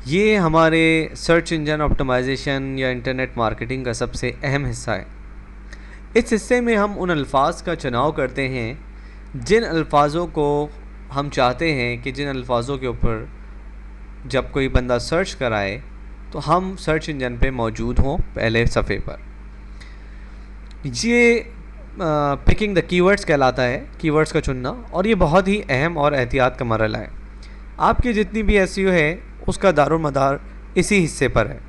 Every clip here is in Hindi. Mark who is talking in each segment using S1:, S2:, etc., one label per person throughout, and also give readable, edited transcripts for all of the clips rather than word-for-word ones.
S1: ये हमारे सर्च इंजन ऑप्टिमाइजेशन या इंटरनेट मार्केटिंग का सबसे अहम हिस्सा है। इस हिस्से में हम उन अल्फाज का चुनाव करते हैं जिन अल्फाजों को हम चाहते हैं कि जिन अल्फाजों के ऊपर जब कोई बंदा सर्च कराए तो हम सर्च इंजन पे मौजूद हों पहले सफ़े पर। ये पिकिंग द कीवर्ड्स कहलाता है, कीवर्ड्स का चुनना, और ये बहुत ही अहम और एहतियात का मरहला है। आपकी जितनी भी एसईओ है उसका दारोमदार इसी हिस्से पर है।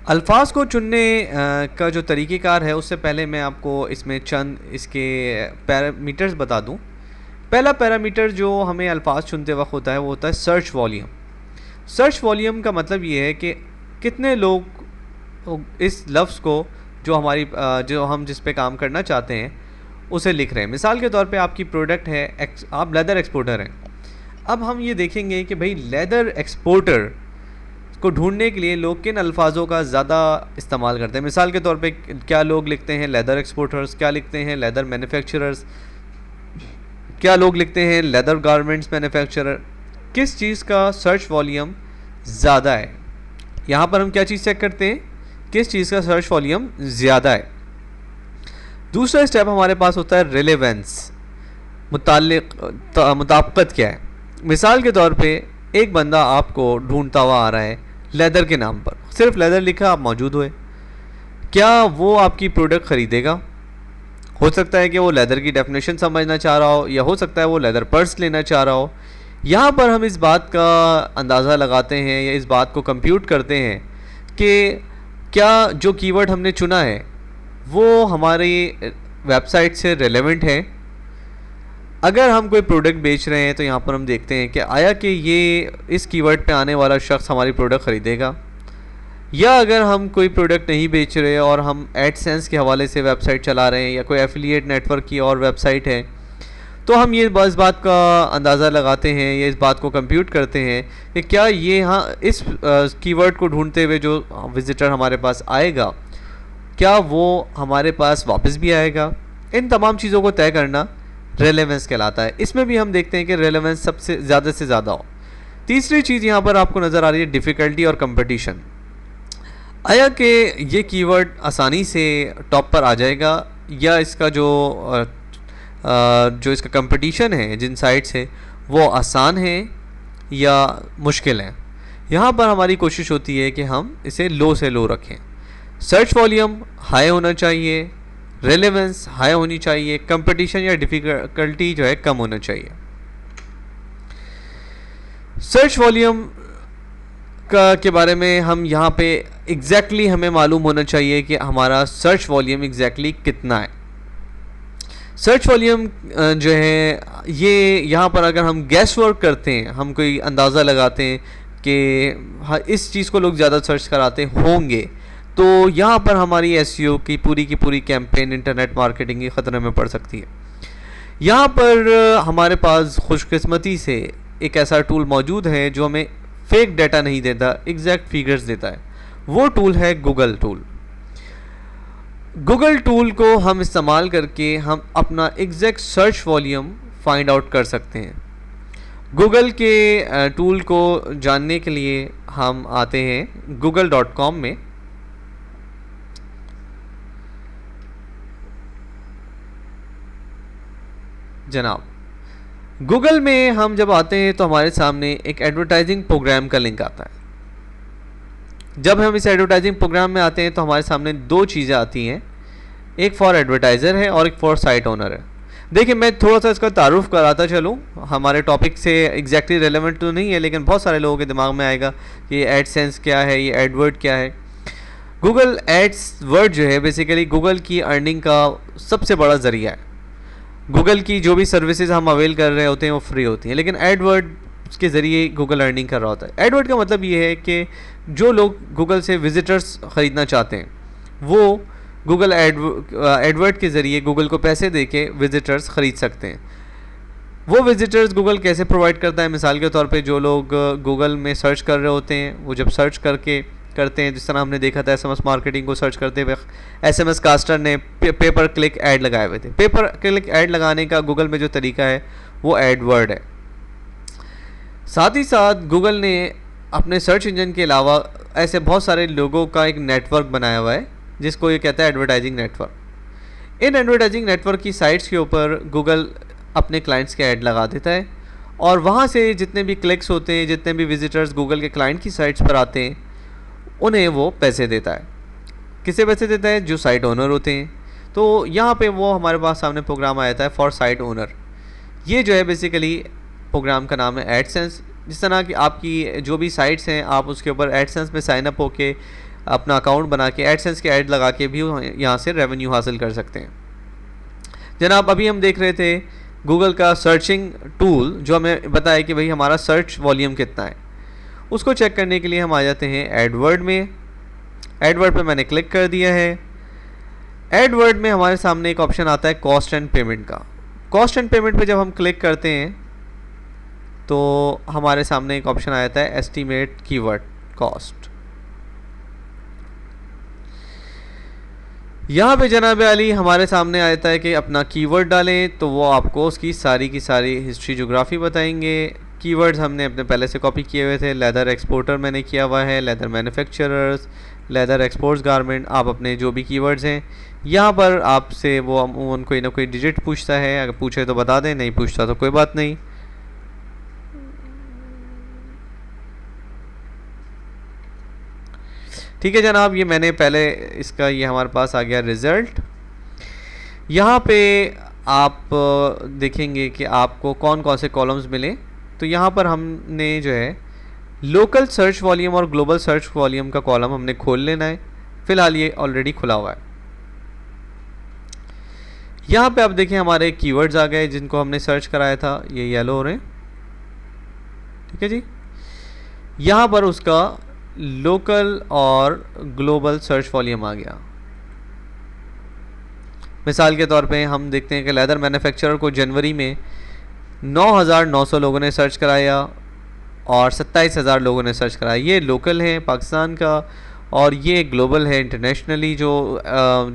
S1: अल्फाज को चुनने का जो तरीक़ेकार है उससे पहले मैं आपको इसमें चंद इसके पैरामीटर्स बता दूं। पहला पैरामीटर जो हमें अल्फाज चुनते वक्त होता है वो होता है सर्च वॉल्यूम। सर्च वॉल्यूम का मतलब ये है कि कितने लोग इस लफ्ज़ को जो हम जिस पे काम करना चाहते हैं उसे लिख रहे हैं। मिसाल के तौर पे आपकी प्रोडक्ट है, आप लेदर एक्सपोर्टर हैं। अब हम ये देखेंगे कि भाई लेदर एक्सपोर्टर को ढूंढने के लिए लोग किन अल्फाजों का ज़्यादा इस्तेमाल करते हैं। मिसाल के तौर पे क्या लोग लिखते हैं लेदर एक्सपोर्टर्स, क्या लिखते हैं लेदर मैन्युफैक्चरर्स, क्या लोग लिखते हैं लेदर गारमेंट्स मैन्युफैक्चरर। किस चीज़ का सर्च वॉल्यूम ज़्यादा है, यहाँ पर हम क्या चीज़ चेक करते हैं, किस चीज़ का सर्च वॉल्यूम ज़्यादा है। दूसरा स्टेप हमारे पास होता है रिलेवेंस, मुताबिकत क्या है। मिसाल के तौर पे एक बंदा आपको ढूंढता हुआ आ रहा है लेदर के नाम पर, सिर्फ लेदर लिखा, आप मौजूद हुए, क्या वो आपकी प्रोडक्ट ख़रीदेगा? हो सकता है कि वो लेदर की डेफिनेशन समझना चाह रहा हो, या हो सकता है वो लेदर पर्स लेना चाह रहा हो। यहाँ पर हम इस बात का अंदाज़ा लगाते हैं या इस बात को कंप्यूट करते हैं कि क्या जो कीवर्ड हमने चुना है वो हमारी वेबसाइट से रेलेवेंट है। अगर हम कोई प्रोडक्ट बेच रहे हैं तो यहाँ पर हम देखते हैं कि आया कि ये इस कीवर्ड पे आने वाला शख्स हमारी प्रोडक्ट ख़रीदेगा। या अगर हम कोई प्रोडक्ट नहीं बेच रहे और हम एडसेंस के हवाले से वेबसाइट चला रहे हैं या कोई एफिलिएट नेटवर्क की और वेबसाइट है, तो हम ये इस बात का अंदाज़ा लगाते हैं या इस बात को कंप्यूट करते हैं कि क्या ये इस कीवर्ड को ढूंढते हुए जो विज़िटर हमारे पास आएगा क्या वो हमारे पास वापस भी आएगा। इन तमाम चीज़ों को तय करना रेलेवेंस कहलाता है। इसमें भी हम देखते हैं कि रेलेवेंस सबसे ज़्यादा से ज़्यादा हो। तीसरी चीज़ यहाँ पर आपको नज़र आ रही है डिफ़िकल्टी और कंपटीशन। आया कि ये कीवर्ड आसानी से टॉप पर आ जाएगा या इसका जो इसका कंपटीशन है जिन साइट से वो आसान है या मुश्किल है। यहाँ पर हमारी कोशिश होती है कि हम इसे लो से लो रखें। सर्च वॉल्यूम हाई होना चाहिए, रेलेवेंस हाई होनी चाहिए, कंपटीशन या डिफ़िकल्टी जो है कम होना चाहिए। सर्च वॉल्यूम के बारे में हम यहाँ पे एग्जैक्टली हमें मालूम होना चाहिए कि हमारा सर्च वॉल्यूम एग्जैक्टली कितना है। सर्च वॉल्यूम जो है ये यहाँ पर अगर हम गैस वर्क करते हैं, हम कोई अंदाज़ा लगाते हैं कि इस चीज़ को लोग ज़्यादा सर्च कराते होंगे, तो यहाँ पर हमारी एसईओ की पूरी कैंपेन इंटरनेट मार्केटिंग की ख़तरे में पड़ सकती है। यहाँ पर हमारे पास खुशकिस्मती से एक ऐसा टूल मौजूद है जो हमें फेक डाटा नहीं देता, एग्जैक्ट फिगर्स देता है। वो टूल है गूगल टूल। गूगल टूल को हम इस्तेमाल करके हम अपना exact search volume find out कर सकते हैं। गूगल के टूल को जानने के लिए हम आते हैं google.com में। जनाब, गूगल में हम जब आते हैं तो हमारे सामने एक एडवर्टाइजिंग प्रोग्राम का लिंक आता है। जब हम इस एडवर्टाइजिंग प्रोग्राम में आते हैं तो हमारे सामने दो चीज़ें आती हैं, एक फॉर एडवर्टाइज़र है और एक फॉर साइट ओनर है। देखिए, मैं थोड़ा सा इसका तारुफ कराता चलूँ, हमारे टॉपिक से एग्जैक्टली रेलेवेंट तो नहीं है लेकिन बहुत सारे लोगों के दिमाग में आएगा कि ये एडसेंस क्या है, ये एडवर्ड क्या है। गूगल एड्स वर्ड जो है बेसिकली गूगल की अर्निंग का सबसे बड़ा ज़रिया है। गूगल की जो भी सर्विसेज हम अवेल कर रहे होते हैं वो फ्री होती हैं, लेकिन एडवर्ड के ज़रिए गूगल अर्निंग कर रहा होता है। एडवर्ड का मतलब ये है कि जो लोग गूगल से विजिटर्स ख़रीदना चाहते हैं वो गूगल एडवर्ड के ज़रिए गूगल को पैसे देके विजिटर्स ख़रीद सकते हैं। वो विजिटर्स गूगल कैसे प्रोवाइड करता है? मिसाल के तौर पे जो लोग गूगल में सर्च कर रहे होते हैं वो जब सर्च करते हैं, जिस तरह हमने देखा था एसएमएस मार्केटिंग को सर्च करते हुए एसएमएस कास्टर ने पेपर क्लिक ऐड लगाए हुए थे। पेपर क्लिक ऐड लगाने का गूगल में जो तरीका है वो एडवर्ड है। साथ ही साथ गूगल ने अपने सर्च इंजन के अलावा ऐसे बहुत सारे लोगों का एक नेटवर्क बनाया हुआ है जिसको ये कहता है advertising network. In advertising network की साइट्स के ऊपर गूगल अपने क्लाइंट्स के ऐड लगा देता है और वहाँ से जितने भी क्लिक्स होते हैं, जितने भी विजिटर्स गूगल के क्लाइंट की साइट्स पर आते हैं, उन्हें वो पैसे देता है। किसे पैसे देता है? जो साइट ओनर होते हैं। तो यहाँ पे वो हमारे पास सामने प्रोग्राम आया था फॉर साइट ओनर। ये जो है बेसिकली प्रोग्राम का नाम है एडसेंस। जिस तरह की आपकी जो भी साइट्स हैं, आप उसके ऊपर एडसेंस में साइन अप होके अपना अकाउंट बना के एडसेंस के ऐड लगा के भी यहाँ से रेवेन्यू हासिल कर सकते हैं। जनाब अभी हम देख रहे थे गूगल का सर्चिंग टूल जो हमें बताया कि भाई हमारा सर्च वॉल्यूम कितना है। उसको चेक करने के लिए हम आ जाते हैं एडवर्ड में। एडवर्ड पे मैंने क्लिक कर दिया है। एडवर्ड में हमारे सामने एक ऑप्शन आता है कॉस्ट एंड पेमेंट का। कॉस्ट एंड पेमेंट पे जब हम क्लिक करते हैं तो हमारे सामने एक ऑप्शन आ जाता है एस्टीमेट कीवर्ड कॉस्ट। यहाँ पे जनाब अली हमारे सामने आता है कि अपना कीवर्ड डालें तो वो आपको उसकी सारी की सारी हिस्ट्री ज्योग्राफी बताएंगे। कीवर्ड्स हमने अपने पहले से कॉपी किए हुए थे। लेदर एक्सपोर्टर मैंने किया हुआ है, leather manufacturers, leather exports garment. आप अपने जो भी कीवर्ड्स हैं यहाँ पर आपसे वो अमूमन कोई ना कोई डिजिट पूछता है। अगर पूछे तो बता दें, नहीं पूछता तो कोई बात नहीं। ठीक है जनाब, ये मैंने पहले इसका ये हमारे पास आ गया रिज़ल्ट। यहाँ पे आप देखेंगे कि आपको कौन कौन से कॉलम्स मिले। तो यहाँ पर हमने जो है लोकल सर्च वॉल्यूम और ग्लोबल सर्च वॉल्यूम का कॉलम हमने खोल लेना है। फ़िलहाल ये ऑलरेडी खुला हुआ है। यहाँ पे आप देखें हमारे कीवर्ड्स आ गए जिनको हमने सर्च कराया था, ये येलो हो रहे हैं। ठीक है जी, यहाँ पर उसका लोकल और ग्लोबल सर्च वॉल्यूम आ गया। मिसाल के तौर पे हम देखते हैं कि लेदर मैन्युफैक्चरर को जनवरी में 9,900 लोगों ने सर्च कराया और 27,000 लोगों ने सर्च कराया। ये लोकल है पाकिस्तान का और ये ग्लोबल है इंटरनेशनली जो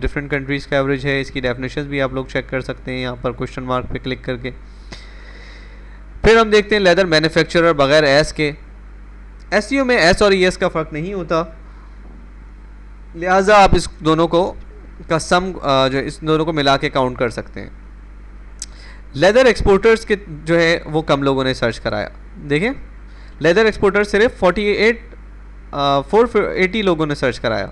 S1: डिफरेंट कंट्रीज़ का एवरेज है। इसकी डेफिनेशन भी आप लोग चेक कर सकते हैं यहाँ पर क्वेश्चन मार्क पे क्लिक करके। फिर हम देखते हैं लेदर मैन्युफैक्चरर बगैर एस के। एसईओ में एस और ईएस का फ़र्क नहीं होता, लिहाजा आप इस दोनों को का सम जो इस दोनों को मिला के काउंट कर सकते हैं। लेदर एक्सपोर्टर्स के जो है वो कम लोगों ने सर्च कराया। देखें लेदर एक्सपोर्टर सिर्फ 480 लोगों ने सर्च कराया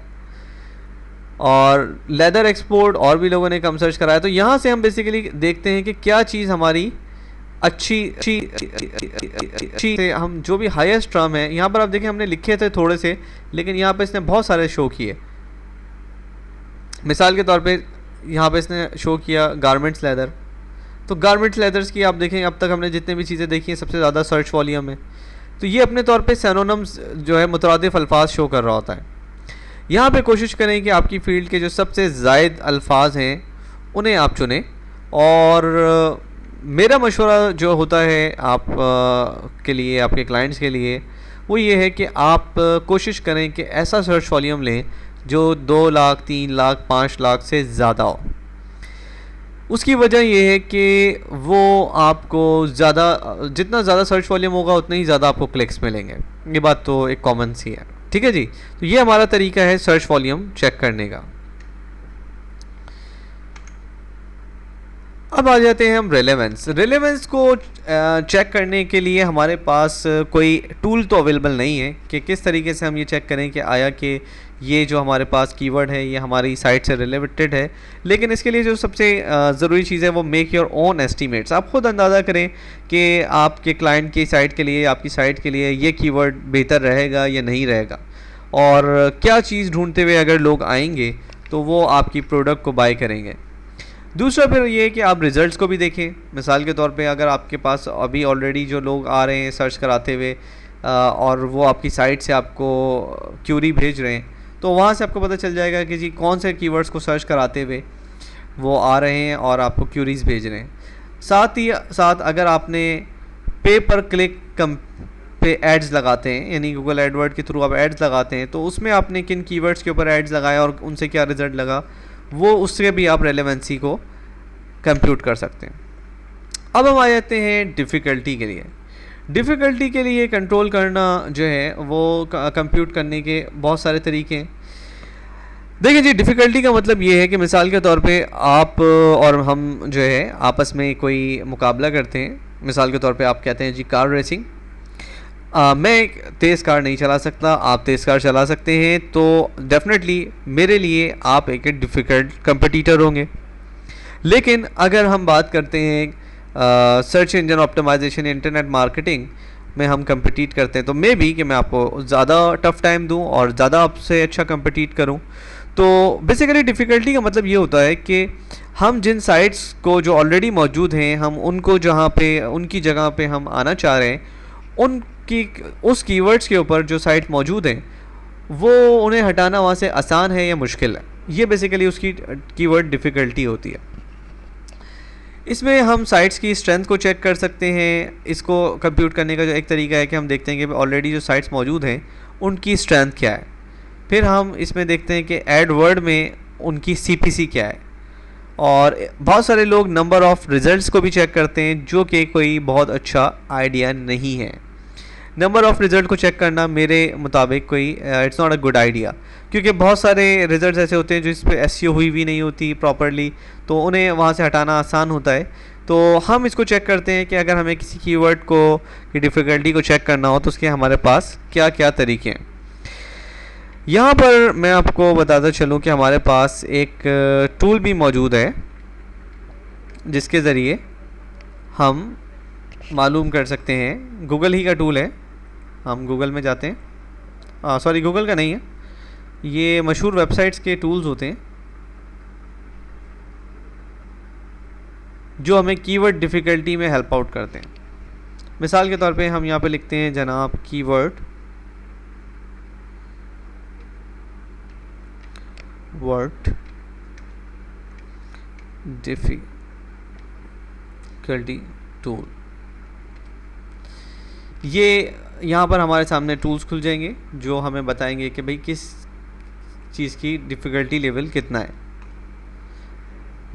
S1: और लेदर एक्सपोर्ट और भी लोगों ने कम सर्च कराया। तो यहाँ से हम बेसिकली देखते हैं कि क्या चीज़ हमारी अच्छी से हम जो भी हाईएस्ट टर्म है। यहाँ पर आप देखें हमने लिखे थे थोड़े से, लेकिन यहाँ पे इसने बहुत सारे शो किए। मिसाल के तौर पे यहाँ पे इसने शो किया गारमेंट्स लेदर। तो गारमेंट्स लेदर्स की आप देखें अब तक हमने जितने भी चीज़ें देखी हैं सबसे ज़्यादा सर्च वॉल्यूम है। तो ये अपने तौर पे सिनोनिम्स जो है मुतरादिफ अल्फाज शो कर रहा होता है। यहाँ पे कोशिश करें कि आपकी फील्ड के जो सबसे ज़ायद अल्फाज हैं उन्हें आप चुनें। और मेरा मशवरा जो होता है आप के लिए, आपके क्लाइंट्स के लिए, वो ये है कि आप कोशिश करें कि ऐसा सर्च वॉल्यूम लें जो 2 लाख, 3 लाख, 5 लाख से ज़्यादा हो। उसकी वजह ये है कि वो आपको ज़्यादा, जितना ज़्यादा सर्च वॉल्यूम होगा उतने ही ज़्यादा आपको क्लिक्स मिलेंगे। ये बात तो एक कॉमन सी है। ठीक है जी, तो ये हमारा तरीका है सर्च वॉल्यूम चेक करने का। अब आ जाते हैं हम रेलेवेंस को चेक करने के लिए हमारे पास कोई टूल तो अवेलेबल नहीं है कि किस तरीके से हम ये चेक करें कि आया कि ये जो हमारे पास कीवर्ड है ये हमारी साइट से रिलेटेड है। लेकिन इसके लिए जो सबसे ज़रूरी चीज़ है वो मेक योर ओन एस्टीमेट्स। आप खुद अंदाज़ा करें कि आपके क्लाइंट की साइट के लिए, आपकी साइट के लिए ये कीवर्ड बेहतर रहेगा या नहीं रहेगा, और क्या चीज़ ढूंढते हुए अगर लोग आएंगे तो वो आपकी प्रोडक्ट को बाय करेंगे। दूसरा फिर ये कि आप रिज़ल्ट्स को भी देखें। मिसाल के तौर पे अगर आपके पास अभी ऑलरेडी जो लोग आ रहे हैं सर्च कराते हुए और वो आपकी साइट से आपको क्यूरी भेज रहे हैं, तो वहाँ से आपको पता चल जाएगा कि जी कौन से कीवर्ड्स को सर्च कराते हुए वो आ रहे हैं और आपको क्यूरीज़ भेज रहे हैं। साथ ही साथ अगर आपने पे पर क्लिक पे एड्स लगाते हैं, यानी गूगल एडवर्ड के थ्रू आप एड्स लगाते हैं, तो उसमें आपने किन कीवर्ड्स के ऊपर एड्स लगाया और उनसे क्या रिज़ल्ट लगा, वो उससे भी आप रेलेवेंसी को कंप्यूट कर सकते हैं। अब हम आ जाते हैं डिफ़िकल्टी के लिए। डिफ़िकल्टी के लिए कंट्रोल करना जो है वो कंप्यूट करने के बहुत सारे तरीके हैं। देखिए जी, डिफ़िकल्टी का मतलब ये है कि मिसाल के तौर पे आप और हम जो है आपस में कोई मुकाबला करते हैं। मिसाल के तौर पे आप कहते हैं जी कार रेसिंग, मैं एक तेज़ कार नहीं चला सकता, आप तेज़ कार चला सकते हैं, तो डेफिनेटली मेरे लिए आप एक डिफ़िकल्ट कंपटीटर होंगे। लेकिन अगर हम बात करते हैं search engine optimisation, internet marketing में हम compete करते हैं, तो मे बी कि मैं आपको ज़्यादा टफ टाइम दूं और ज़्यादा आपसे अच्छा compete करूं। तो बेसिकली डिफ़िकल्टी का मतलब ये होता है कि हम जिन साइट्स को जो ऑलरेडी मौजूद हैं, हम उनको जहाँ पे उनकी जगह पे हम आना चाह रहे हैं, उनकी उस कीवर्ड्स के ऊपर जो साइट मौजूद हैं वो उन्हें हटाना वहाँ से आसान है या मुश्किल है। ये बेसिकली उसकी कीवर्ड डिफ़िकल्टी होती है। इसमें हम साइट्स की स्ट्रेंथ को चेक कर सकते हैं। इसको कंप्यूट करने का जो एक तरीका है कि हम देखते हैं कि ऑलरेडी जो साइट्स मौजूद हैं उनकी स्ट्रेंथ क्या है। फिर हम इसमें देखते हैं कि एडवर्ड में उनकी सीपीसी क्या है। और बहुत सारे लोग नंबर ऑफ़ रिज़ल्ट्स को भी चेक करते हैं, जो कि कोई बहुत अच्छा आइडिया नहीं है। नंबर ऑफ़ रिज़ल्ट को चेक करना मेरे मुताबिक कोई it's not a good idea, क्योंकि बहुत सारे रिज़ल्ट्स ऐसे होते हैं जिस पे एसईओ हुई भी नहीं होती प्रॉपरली, तो उन्हें वहाँ से हटाना आसान होता है। तो हम इसको चेक करते हैं कि अगर हमें किसी कीवर्ड को की डिफ़िकल्टी को चेक करना हो तो उसके हमारे पास क्या क्या तरीके हैं। यहाँ पर मैं आपको बताता चलूँ कि हमारे पास एक टूल भी मौजूद है जिसके ज़रिए हम मालूम कर सकते हैं। गूगल ही का टूल है। हम गूगल में जाते हैं, सॉरी गूगल का नहीं है, ये मशहूर वेबसाइट्स के टूल्स होते हैं जो हमें कीवर्ड डिफ़िकल्टी में हेल्प आउट करते हैं। मिसाल के तौर पे हम यहाँ पे लिखते हैं जनाब कीवर्ड वर्ड डिफ़िकल्टी टूल। ये यहाँ पर हमारे सामने टूल्स खुल जाएंगे जो हमें बताएंगे कि भाई किस चीज़ की डिफ़िकल्टी लेवल कितना है।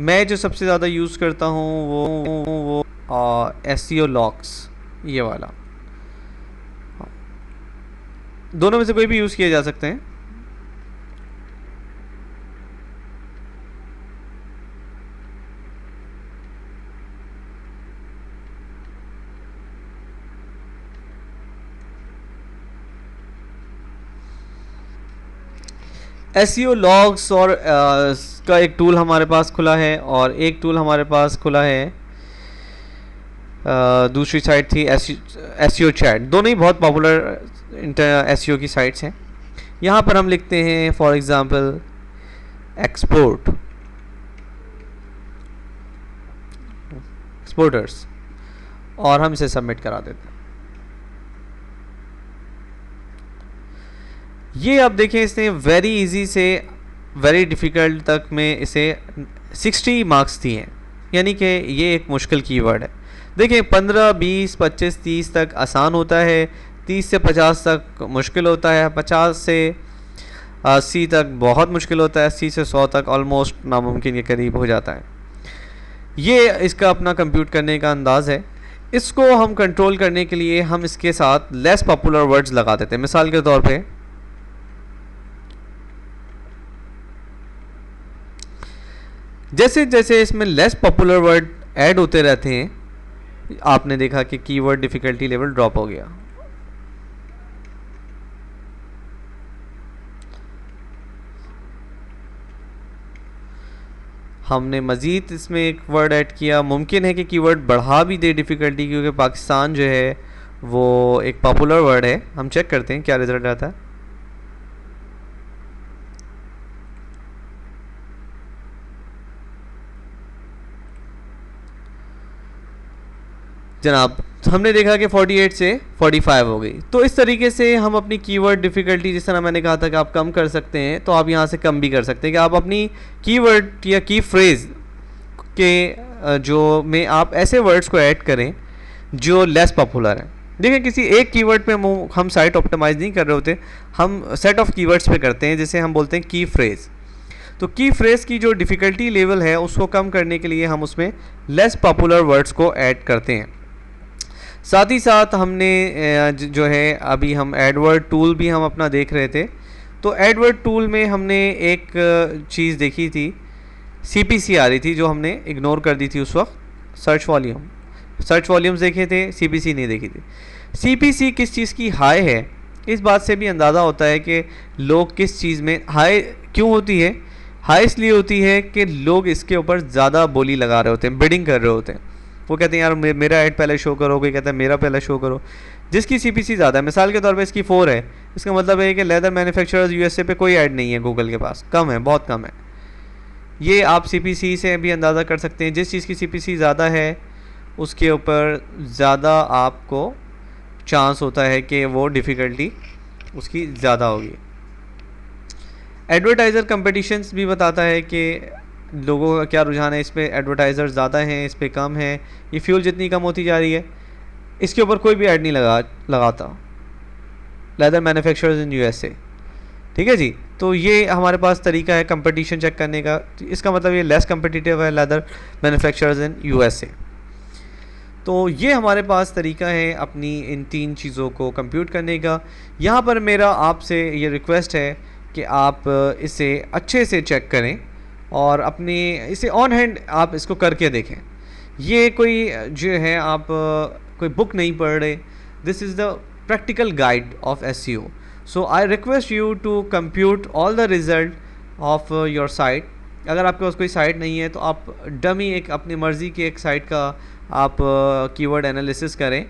S1: मैं जो सबसे ज़्यादा यूज़ करता हूँ वो एसईओ लॉक्स, ये वाला। दोनों में से कोई भी यूज़ किए जा सकते हैं। एसईओ लॉग्स और का एक टूल हमारे पास खुला है, और एक टूल हमारे पास खुला है दूसरी साइट थी एसईओ चैट। दोनों ही बहुत पॉपुलर एसईओ की साइट्स हैं। यहाँ पर हम लिखते हैं फॉर एग्ज़ाम्पल एक्सपोर्टर्स और हम इसे सबमिट करा देते हैं। ये आप देखें, इसने वेरी इजी से वेरी डिफ़िकल्ट तक में इसे 60 मार्क्स दिए हैं, यानी कि ये एक मुश्किल कीवर्ड है। देखें 15, 20, 25, 30 तक आसान होता है, 30 से 50 तक मुश्किल होता है, 50 से 80 तक बहुत मुश्किल होता है, 80 से 100 तक ऑलमोस्ट नामुमकिन के करीब हो जाता है। ये इसका अपना कंप्यूट करने का अंदाज़ है। इसको हम कंट्रोल करने के लिए हम इसके साथ लेस पॉपुलर वर्ड्स लगा देते हैं। मिसाल के तौर पे जैसे जैसे इसमें लेस पॉपुलर वर्ड ऐड होते रहते हैं, आपने देखा कि कीवर्ड डिफ़िकल्टी लेवल ड्रॉप हो गया। हमने मज़ीद इसमें एक वर्ड ऐड किया, मुमकिन है कि कीवर्ड बढ़ा भी दे डिफ़िकल्टी, क्योंकि पाकिस्तान जो है वो एक पॉपुलर वर्ड है। हम चेक करते हैं क्या रिज़ल्ट आता है। जनाब हमने देखा कि 48 से 45 हो गई। तो इस तरीके से हम अपनी कीवर्ड डिफ़िकल्टी, जिस तरह मैंने कहा था कि आप कम कर सकते हैं, तो आप यहाँ से कम भी कर सकते हैं कि आप अपनी कीवर्ड या की फ्रेज़ के जो में आप ऐसे वर्ड्स को ऐड करें जो लेस पॉपुलर हैं। देखिए किसी एक कीवर्ड पे हम साइट ऑप्टिमाइज़ नहीं कर रहे होते, हम सेट ऑफ कीवर्ड्स पे करते हैं, जिसे हम बोलते हैं की फ्रेज़। तो की फ्रेज़ की जो डिफ़िकल्टी लेवल है उसको कम करने के लिए हम उसमें लेस पॉपुलर वर्ड्स को ऐड करते हैं। साथ ही साथ हमने जो है अभी हम एडवर्ड टूल भी हम अपना देख रहे थे। तो एडवर्ड टूल में हमने एक चीज़ देखी थी, CPC आ रही थी जो हमने इग्नोर कर दी थी उस वक्त। सर्च वॉल्यूम्स देखे थे, CPC नहीं देखी थी। CPC किस चीज़ की हाई है, इस बात से भी अंदाज़ा होता है कि लोग किस चीज़ में हाई क्यों होती है। हाई इसलिए होती है कि लोग इसके ऊपर ज़्यादा बोली लगा रहे होते हैं, बिडिंग कर रहे होते हैं। वो कहते हैं यार मेरा ऐड पहले शो करो, कोई कहता है मेरा पहले शो करो। जिसकी CPC ज़्यादा है, मिसाल के तौर पे इसकी 4 है, इसका मतलब है कि लेदर मैन्युफैक्चरर्स USA पे कोई ऐड नहीं है गूगल के पास, कम है, बहुत कम है। ये आप CPC से भी अंदाज़ा कर सकते हैं। जिस चीज़ की CPC ज़्यादा है उसके ऊपर ज़्यादा आपको चांस होता है कि वो डिफ़िकल्टी उसकी ज़्यादा होगी। एडवर्टाइज़र कंपटीशंस भी बताता है कि लोगों का क्या रुझान है, इस पर एडवर्टाइज़र ज़्यादा हैं, इस पर कम है। ये फ्यूल जितनी कम होती जा रही है, इसके ऊपर कोई भी ऐड नहीं लगाता लेदर मैन्युफैक्चरर्स इन USA। ठीक है जी। तो ये हमारे पास तरीका है कंपटीशन चेक करने का। इसका मतलब ये लेस कम्पिटिटिव है लेदर मैन्युफैक्चरर्स इन USA। तो ये हमारे पास तरीका है अपनी इन 3 चीज़ों को कंप्यूट करने का। यहाँ पर मेरा आपसे ये रिक्वेस्ट है कि आप इसे अच्छे से चेक करें और अपने इसे ऑन हैंड आप इसको करके देखें। ये कोई जो है आप कोई बुक नहीं पढ़ रहे, this is the practical guide of SEO. So I request you to compute all the result of your site. अगर आपके पास कोई साइट नहीं है तो आप डमी एक अपनी मर्ज़ी की एक साइट का आप कीवर्ड एनालिसिस करें।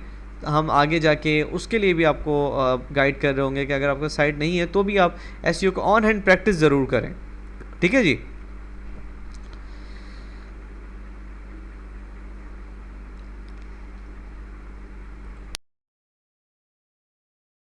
S1: हम आगे जाके उसके लिए भी आपको गाइड कर रहे होंगे कि अगर आपका साइट नहीं है तो भी आप SEO को ऑन हैंड प्रैक्टिस ज़रूर करें। ठीक है जी।